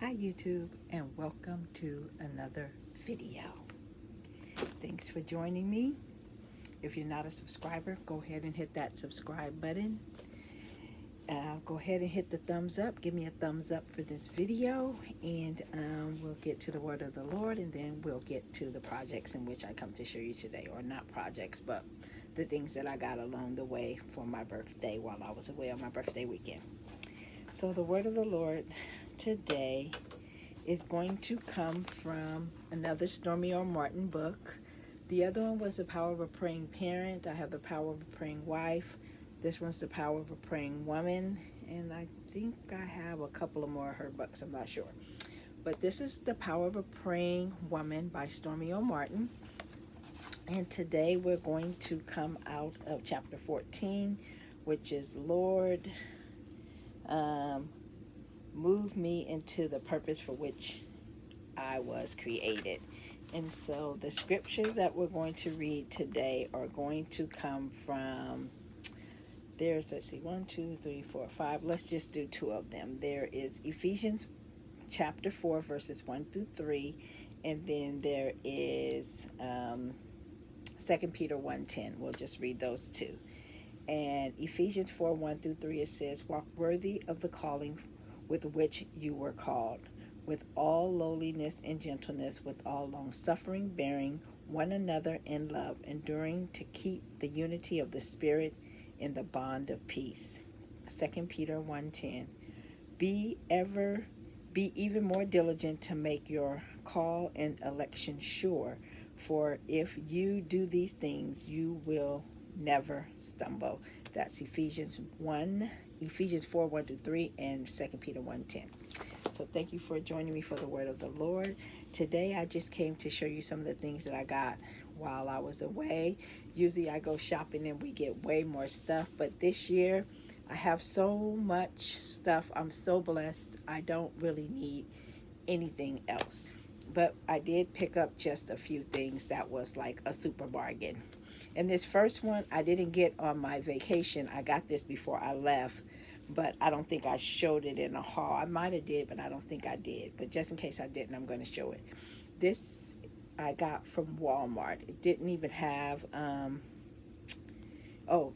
Hi YouTube, and welcome to another video. Thanks for joining me. If you're not a subscriber, go ahead and hit that subscribe button. Go ahead and hit the thumbs up. Give me a thumbs up for this video, and we'll get to the word of the Lord, and then we'll get to the projects in which I come to show you today, or not projects, but the things that I got along the way for my birthday while I was away on my birthday weekend. So the word of the Lord today is going to come from another Stormy R. Martin book. The other one was The Power of a Praying Parent. I have The Power of a Praying Wife. This one's The Power of a Praying Woman. And I think I have a couple of more of her books. I'm not sure. But this is The Power of a Praying Woman by Stormy R. Martin. And today we're going to come out of chapter 14, which is Lord, move me into the purpose for which I was created. And so the scriptures that we're going to read today are going to come from, let's see, 1, 2, 3, 4, 5. Let's just do two of them. There is Ephesians chapter 4, verses 1 through 3. And then there is 2 Peter 1:10. We'll just read those two. And Ephesians 4, 1 through 3, it says, walk worthy of the calling with which you were called, with all lowliness and gentleness, with all long suffering, bearing one another in love, enduring to keep the unity of the Spirit in the bond of peace. 2 Peter 1:10. Be even more diligent to make your call and election sure, for if you do these things, you will never stumble. That's Ephesians 4, 1 through 3, and 2 Peter 1:10. So thank you for joining me for the word of the Lord. Today I just came to show you some of the things that I got while I was away. Usually I go shopping and we get way more stuff, but this year I have so much stuff. I'm so blessed. I don't really need anything else. But I did pick up just a few things that was like a super bargain. And this first one I didn't get on my vacation. I got this before I left, but I don't think I showed it in a haul. I might have did, but I don't think I did. But just in case I didn't, I'm going to show it. This I got from Walmart. It didn't even have,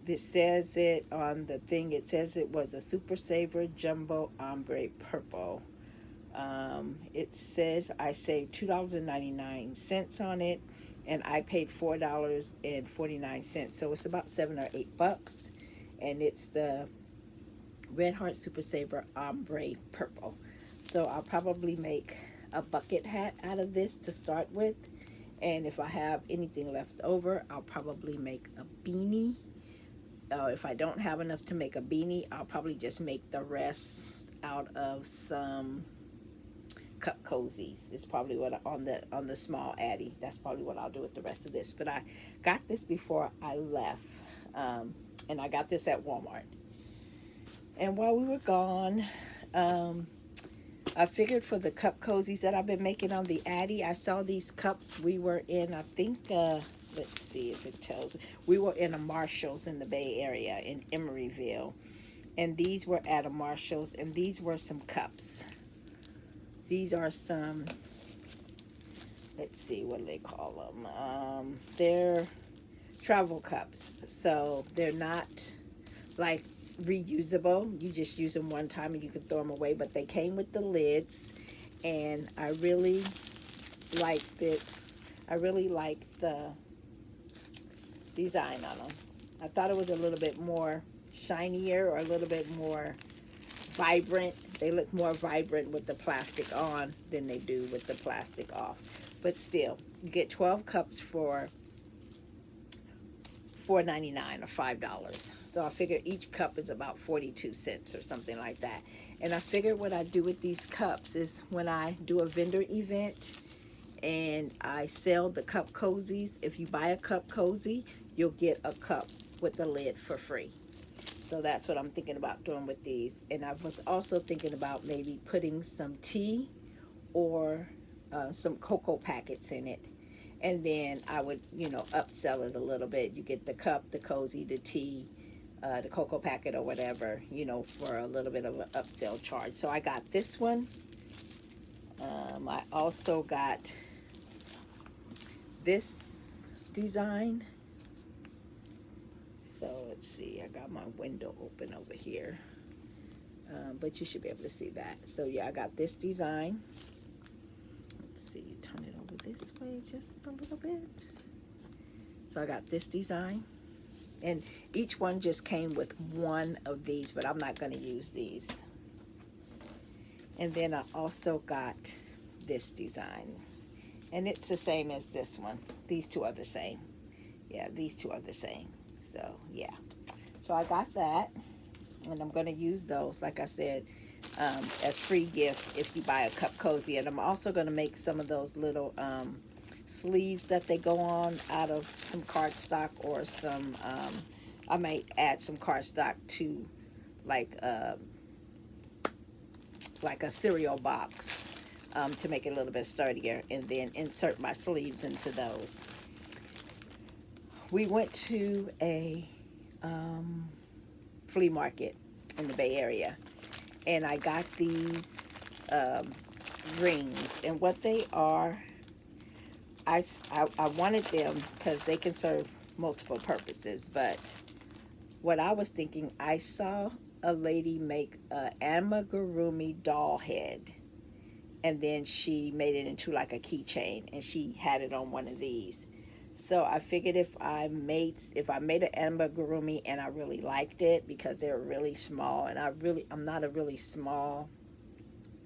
this says it on the thing. It says it was a Super Saver Jumbo Ombre Purple. It says I saved $2.99 on it, and I paid $4.49. So it's about $7 or $8, and it's the Red Heart Super Saver Ombre Purple. So I'll probably make a bucket hat out of this to start with, and if I have anything left over, I'll probably make a beanie. If I don't have enough to make a beanie, I'll probably just make the rest out of some cup cozies. It's probably what on the small Addy. That's probably what I'll do with the rest of this. But I got this before I left, and I got this at Walmart. And while we were gone, I figured for the cup cozies that I've been making on the Addy, I saw these cups. We were in, I think, let's see if it tells. We were in a Marshall's in the Bay Area in Emeryville, and these were at a Marshall's, and these were some cups. These are some, let's see, what do they call them? They're travel cups. So they're not like reusable. You just use them one time and you can throw them away. But they came with the lids, and I really liked it. I really liked the design on them. I thought it was a little bit more shinier, or a little bit more vibrant. They look more vibrant with the plastic on than they do with the plastic off. But still, you get 12 cups for $4.99 or $5. So I figure each cup is about 42 cents or something like that. And I figured what I do with these cups is when I do a vendor event and I sell the cup cozies, if you buy a cup cozy, you'll get a cup with the lid for free. So that's what I'm thinking about doing with these. And I was also thinking about maybe putting some tea or some cocoa packets in it. And then I would, upsell it a little bit. You get the cup, the cozy, the tea, the cocoa packet or whatever, for a little bit of an upsell charge. So I got this one I also got this design. So let's see, I got my window open over here, but you should be able to see that. So yeah, I got this design. Let's see, turn it over this way just a little bit. So I got this design, and each one just came with one of these, but I'm not going to use these. And then I also got this design, and it's the same as this one. These two are the same. Yeah, these two are the same. So yeah, so I got that, and I'm going to use those, like I said, as free gifts if you buy a cup cozy. And I'm also going to make some of those little sleeves that they go on out of some cardstock, or some I might add some cardstock to like like a cereal box, to make it a little bit sturdier, and then insert my sleeves into those. We went to a flea market in the Bay Area, and I got these rings, and what they are, I wanted them because they can serve multiple purposes, but what I was thinking, I saw a lady make a amigurumi doll head, and then she made it into like a keychain, and she had it on one of these. So I figured if I made an amigurumi and I really liked it, because they're really small, and I'm not a really small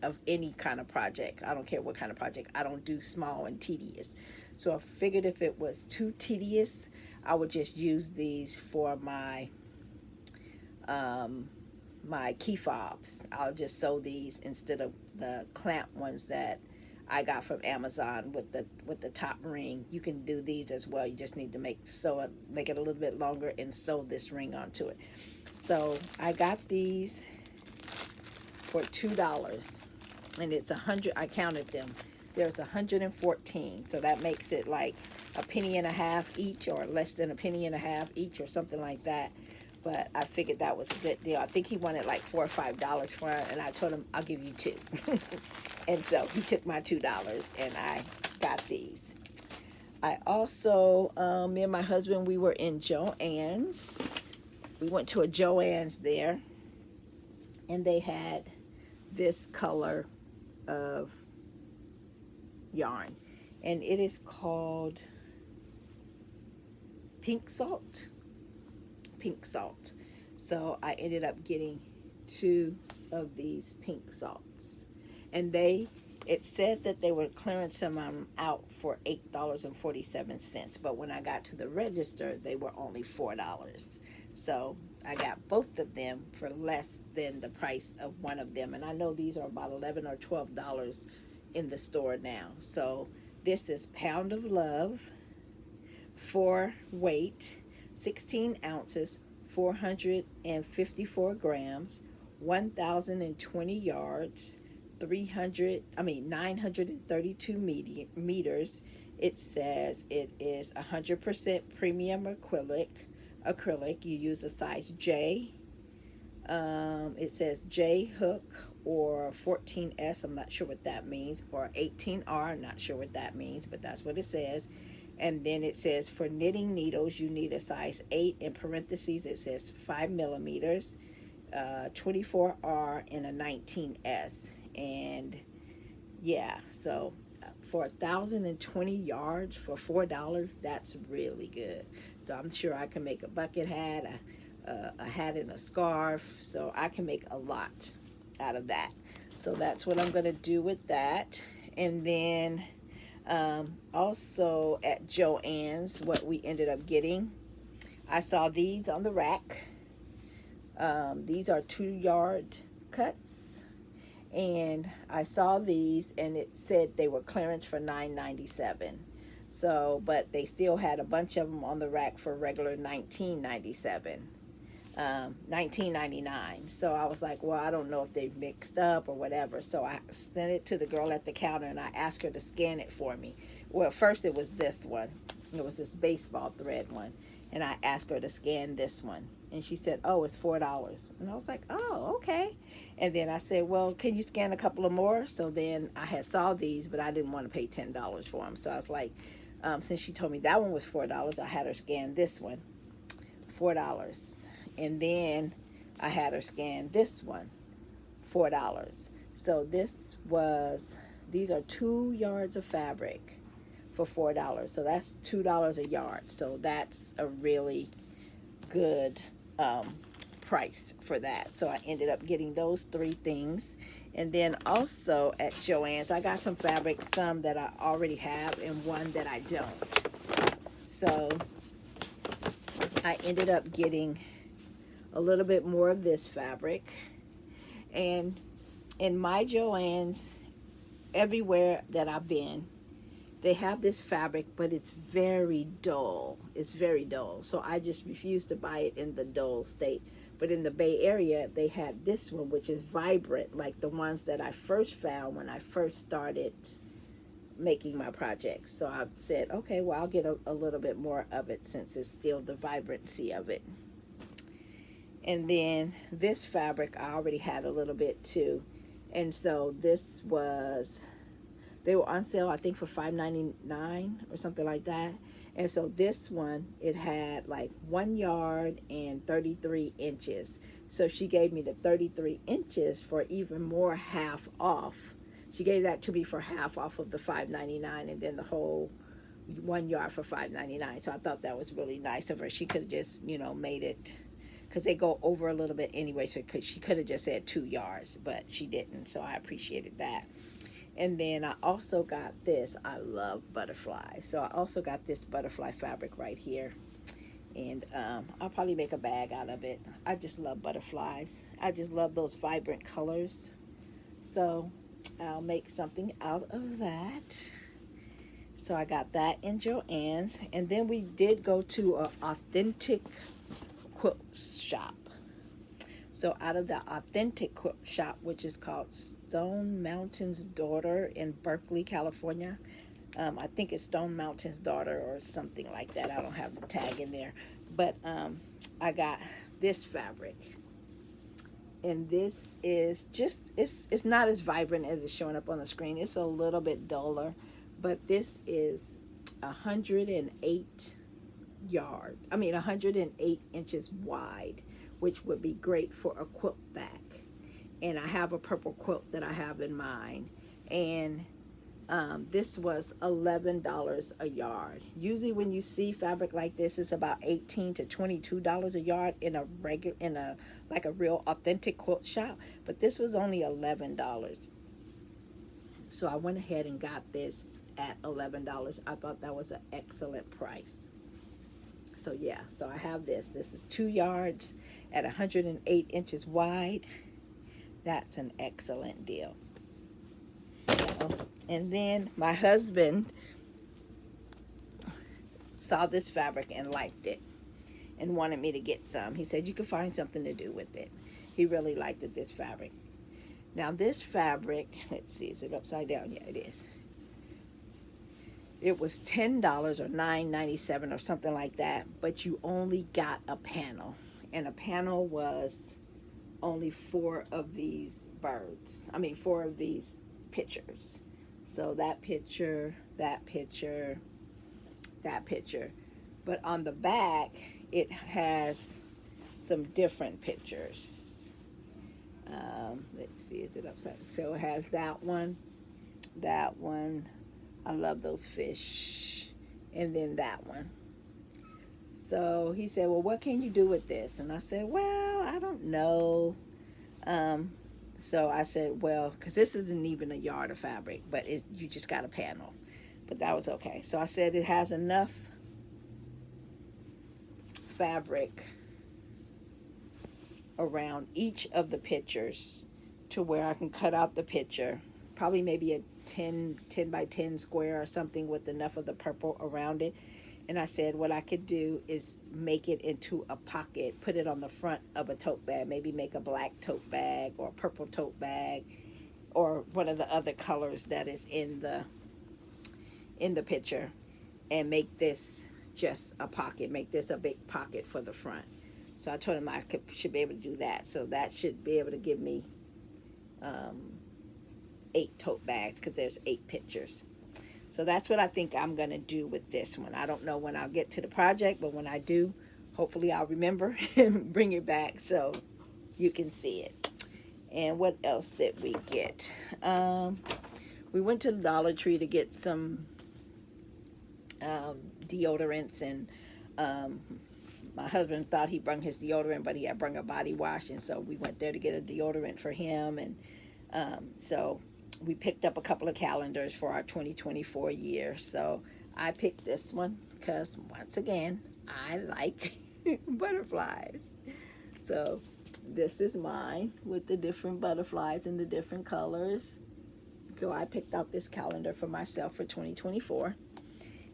of any kind of project. I don't care what kind of project. I don't do small and tedious. So I figured if it was too tedious, I would just use these for my my key fobs. I'll just sew these instead of the clamp ones that I got from Amazon with the top ring. You can do these as well. You just need to make it a little bit longer and sew this ring onto it. So I got these for $2, and it's 100. I counted them. There's 114, so that makes it like a penny and a half each, or less than a penny and a half each, or something like that. But I figured that was a good deal. I think he wanted like $4 or $5 for it, and I told him I'll give you two. And so he took my $2, and I got these. I also, me and my husband, we were in Joann's. We went to a Joann's there, and they had this color of yarn, and it is called pink salt. So I ended up getting 2 of these pink salts, and it said that they were clearancing them out for $8.47, but when I got to the register, they were only $4. So I got both of them for less than the price of one of them, and I know these are about $11 or $12 in the store now. So this is Pound of Love, 4 weight, 16 ounces, 454 grams, 1,020 yards, 932 meters. It says it is 100% premium acrylic. You use a size J. It says J hook or 14S. I'm not sure what that means. Or 18R. I'm not sure what that means, but that's what it says. And then it says for knitting needles, you need a size 8. In parentheses, it says 5 millimeters, 24R, and a 19S. And yeah, so for 1,020 yards for $4, that's really good. So I'm sure I can make a bucket hat, a hat and a scarf. So I can make a lot out of that. So that's what I'm going to do with that. And then also at Joann's, what we ended up getting, I saw these on the rack. These are 2-yard cuts, and I saw these, and it said they were clearance for $9.97. So, but they still had a bunch of them on the rack for regular $19.97. $19.99. So I was like, well, I don't know if they've mixed up or whatever. So I sent it to the girl at the counter, and I asked her to scan it for me. Well, first it was this one. It was this baseball thread one, and I asked her to scan this one. And she said, oh, it's $4. And I was like, oh, okay. And then I said, well, can you scan a couple of more? So then I had saw these, but I didn't want to pay $10 for them. So I was like, since she told me that one was $4, I had her scan this one, $4. And then I had her scan this one, $4. So these are 2 yards of fabric for $4. So that's $2 a yard. So that's a really good price for that. So I ended up getting those 3 things. And then also at Joann's, I got some fabric, some that I already have and one that I don't. So I ended up getting a little bit more of this fabric. And in my Joann's, everywhere that I've been, they have this fabric, but it's very dull. It's very dull. So I just refused to buy it in the dull state. But in the Bay Area, they had this one, which is vibrant, like the ones that I first found when I first started making my projects. So I said, okay, well, I'll get a little bit more of it since it's still the vibrancy of it. And then this fabric, I already had a little bit too. And so this was, they were on sale, I think, for $5.99 or something like that. And so this one, it had like 1 yard and 33 inches. So she gave me the 33 inches for even more half off. She gave that to me for half off of the $5.99, and then the whole 1 yard for $5.99. So I thought that was really nice of her. She could have just, made it, because they go over a little bit anyway, so she could have just said 2 yards, but she didn't. So I appreciated that. And then I also got this. I love butterflies. So I also got this butterfly fabric right here. And I'll probably make a bag out of it. I just love butterflies. I just love those vibrant colors. So I'll make something out of that. So I got that in Joann's. And then we did go to an authentic quilt shop. So out of the authentic quilt shop, which is called Stone Mountain's Daughter in Berkeley, California. I think it's Stone Mountain's Daughter or something like that. I don't have the tag in there. But I got this fabric. And this is just, it's not as vibrant as it's showing up on the screen. It's a little bit duller. But this is 108 inches wide, which would be great for a quilt back. And I have a purple quilt that I have in mind. And this was $11 a yard. Usually when you see fabric like this, it's about $18 to $22 a yard in a real authentic quilt shop. But this was only $11. So I went ahead and got this at $11. I thought that was an excellent price. So yeah, so I have this. This is 2 yards at 108 inches wide. That's an excellent deal. And then my husband saw this fabric and liked it and wanted me to get some. He said you could find something to do with it. He really liked this fabric. Now this fabric, let's see, is it upside down? Yeah, it is. It was $10 or $9.97 or something like that, but you only got a panel. And a panel was only 4 of these birds. 4 of these pictures. So that picture, that picture, that picture. But on the back, it has some different pictures. Let's see, is it upside? So it has that one, that one. I love those fish. And then that one. So he said, well, what can you do with this? And I said, well, I don't know. So I said, well, because this isn't even a yard of fabric, but you just got a panel. But that was okay. So I said it has enough fabric around each of the pictures to where I can cut out the picture, probably maybe a 10 by 10 square or something with enough of the purple around it. And I said what I could do is make it into a pocket, put it on the front of a tote bag, maybe make a black tote bag or a purple tote bag or one of the other colors that is in the picture, and make this just a pocket, make this a big pocket for the front. So I told him should be able to do that. So that should be able to give me um, 8 tote bags, because there's 8 pictures. So that's what I think I'm going to do with this one. I don't know when I'll get to the project, but when I do, hopefully I'll remember and bring it back so you can see it. And what else did we get? We went to the Dollar Tree to get some deodorants, and my husband thought he brung his deodorant, but he had brung a body wash, and so we went there to get a deodorant for him. And so we picked up a couple of calendars for our 2024 year. So I picked this one because, once again, I like butterflies. So this is mine with the different butterflies and the different colors. So I picked out this calendar for myself for 2024.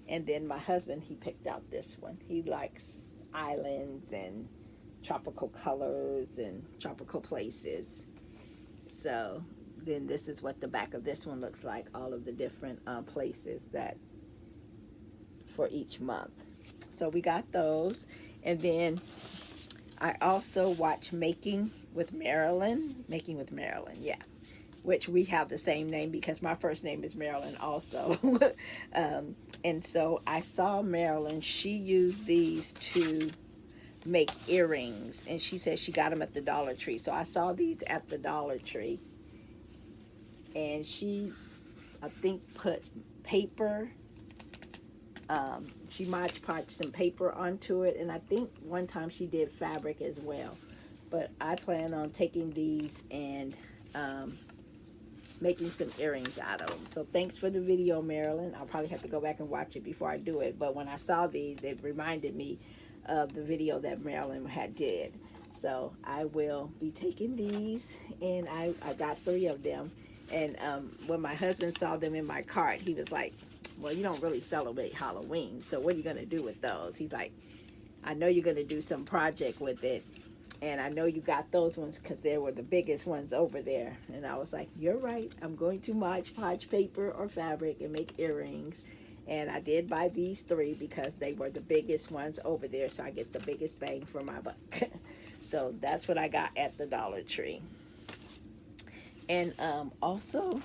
And then my husband, he picked out this one. He likes islands and tropical colors and tropical places. So then this is what the back of this one looks like, all of the different places that for each month. So we got those. And then I also watch Making with Marilyn, yeah, which we have the same name because my first name is Marilyn also. And so I saw Marilyn, she used these to make earrings, and she said she got them at the Dollar Tree. So I saw these at the Dollar Tree, and she, I think, put paper, she Mod Podged some paper onto it, and I think one time she did fabric as well. But I plan on taking these and making some earrings out of them. So thanks for the video, Marilyn. I'll probably have to go back and watch it before I do it, but when I saw these, it reminded me of the video that Marilyn had did. So I will be taking these, and I got 3 of them. And when my husband saw them in my cart, he was like, well, you don't really celebrate Halloween, so what are you going to do with those? He's like, I know you're going to do some project with it, and I know you got those ones because they were the biggest ones over there. And I was like, you're right. I'm going to Mod Podge paper or fabric and make earrings. And I did buy these 3 because they were the biggest ones over there, so I get the biggest bang for my buck. So that's what I got at the Dollar Tree. And also,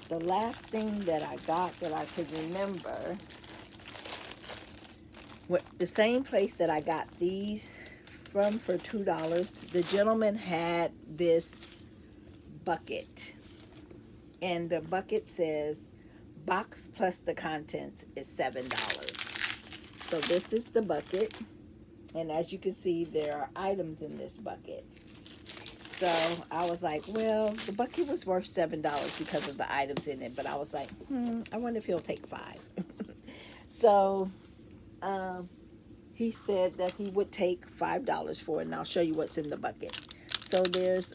the last thing that I got that I could remember, the same place that I got these from for $2, the gentleman had this bucket. And the bucket says, box plus the contents is $7. So this is the bucket, and as you can see, there are items in this bucket. So I was like, well, the bucket was worth $7 because of the items in it, but I was like, I wonder if he'll take 5. So he said that he would take $5 for it, and I'll show you what's in the bucket. So there's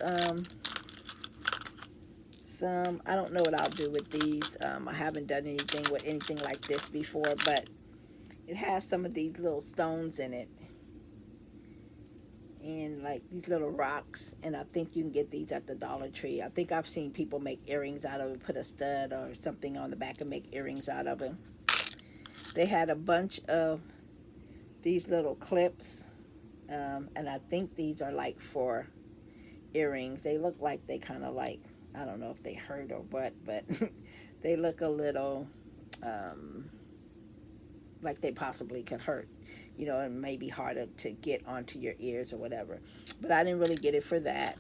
some, I don't know what I'll do with these. I haven't done anything with anything like this before, but it has some of these little stones in it, and like these little rocks, and I think you can get these at the Dollar Tree. I think I've seen people make earrings out of it, put a stud or something on the back and make earrings out of it. They had a bunch of these little clips, and I think these are like for earrings. They look like they kind of like, I don't know if they hurt or what, but they look a little like they possibly could hurt, you know, and maybe harder to get onto your ears or whatever. But I didn't really get it for that.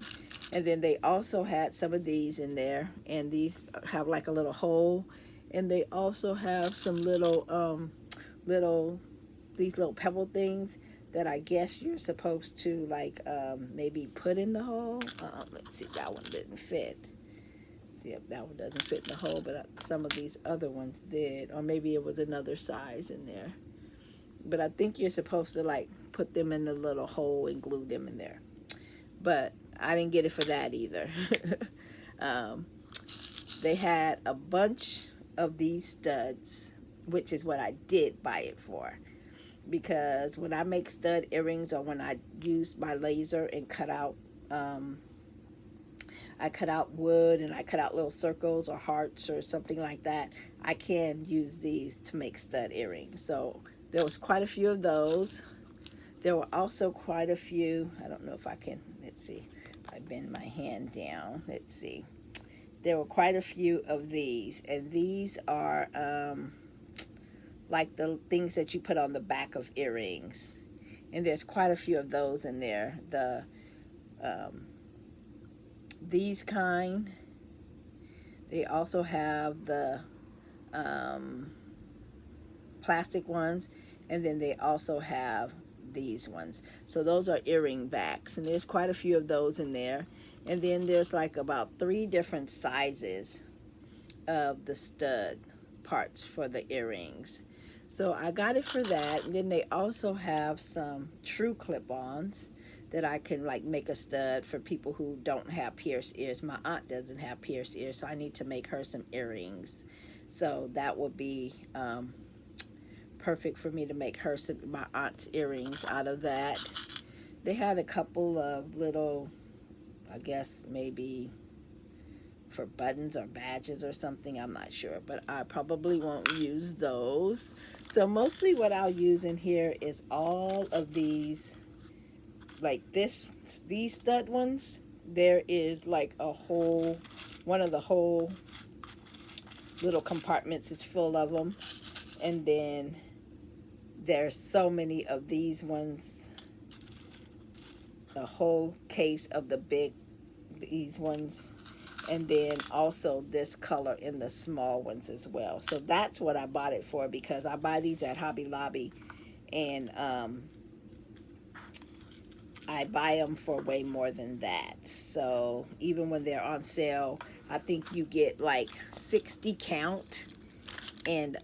And then they also had some of these in there, and these have like a little hole, and they also have some little these little pebble things that I guess you're supposed to like maybe put in the hole. Let's see, that one didn't fit. See if that one doesn't fit in the hole, but some of these other ones did, or maybe it was another size in there. But I think you're supposed to like put them in the little hole and glue them in there. But I didn't get it for that either. They had a bunch of these studs, which is what I did buy it for. Because when I make stud earrings, or when I use my laser and cut out, I cut out wood and I cut out little circles or hearts or something like that, I can use these to make stud earrings. So there was quite a few of those. There were also quite a few. I don't know if I can, let's see, if I bend my hand down, let's see. There were quite a few of these, and these are like the things that you put on the back of earrings. And there's quite a few of those in there. Um, these kind. They also have the plastic ones, and then they also have these ones. So those are earring backs, and there's quite a few of those in there. And then there's like about 3 different sizes of the stud parts for the earrings. So I got it for that. And then they also have some true clip-ons that I can like make a stud for people who don't have pierced ears. My aunt doesn't have pierced ears, so I need to make her some earrings. So that would be perfect for me to make her some, my aunt's earrings out of that. They had a couple of little, I guess maybe for buttons or badges or something, I'm not sure, but I probably won't use those. So mostly what I'll use in here is all of these, like these stud ones. There is like a whole, one of the whole little compartments is full of them. And then there's so many of these ones, a whole case of the big, these ones, and then also this color in the small ones as well. So that's what I bought it for, because I buy these at Hobby Lobby, and I buy them for way more than that. So even when they're on sale, I think you get like 60 count, and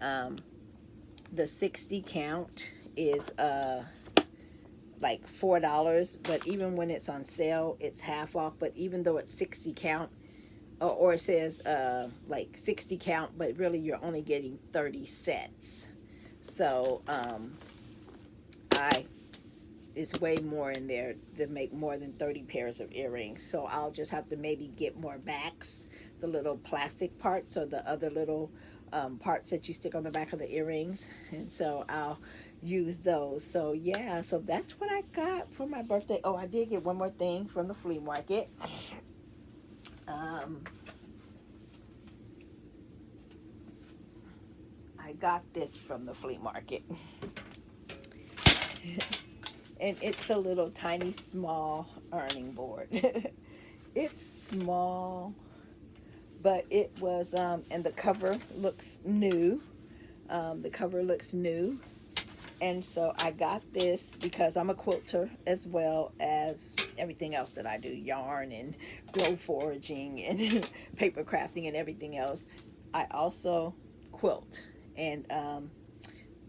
the 60 count is like $4, but even when it's on sale, it's half off. But even though it's 60 count, or it says like 60 count, but really you're only getting 30 sets. So it's way more in there to make more than 30 pairs of earrings. So I'll just have to maybe get more backs, the little plastic parts or the other little parts that you stick on the back of the earrings, and so I'll use those. So yeah, so that's what I got for my birthday. Oh, I did get one more thing from the flea market. I got this from the flea market. And it's a little tiny small ironing board. It's small, but it was and the cover looks new. The cover looks new. And so I got this because I'm a quilter, as well as everything else that I do, yarn and glow foraging and paper crafting and everything else. I also quilt, and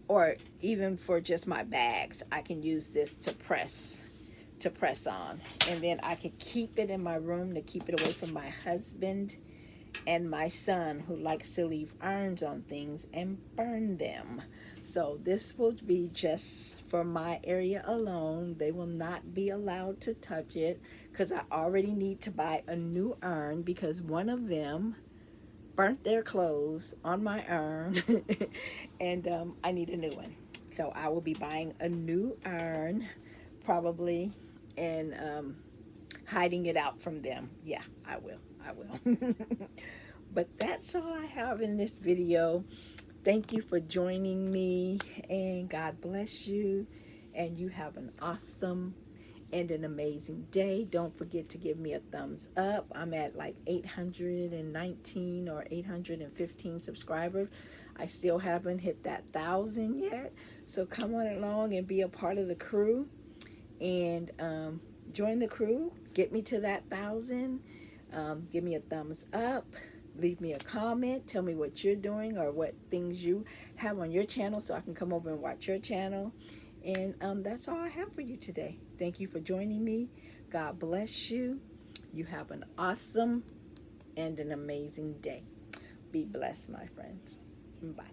or even for just my bags, I can use this to press on, and then I can keep it in my room to keep it away from my husband and my son, who likes to leave irons on things and burn them. So this will be just for my area alone. They will not be allowed to touch it, because I already need to buy a new iron, because one of them burnt their clothes on my iron. And I need a new one. So I will be buying a new iron probably, and hiding it out from them. Yeah, I will. But that's all I have in this video. Thank you for joining me, and God bless you, and you have an awesome and an amazing day. Don't forget to give me a thumbs up. I'm at like 819 or 815 subscribers. I still haven't hit that 1,000 yet. So come on along and be a part of the crew, and join the crew. Get me to that 1,000. Give me a thumbs up. Leave me a comment. Tell me what you're doing or what things you have on your channel, so I can come over and watch your channel. And that's all I have for you today. Thank you for joining me. God bless you. You have an awesome and an amazing day. Be blessed, my friends. Bye.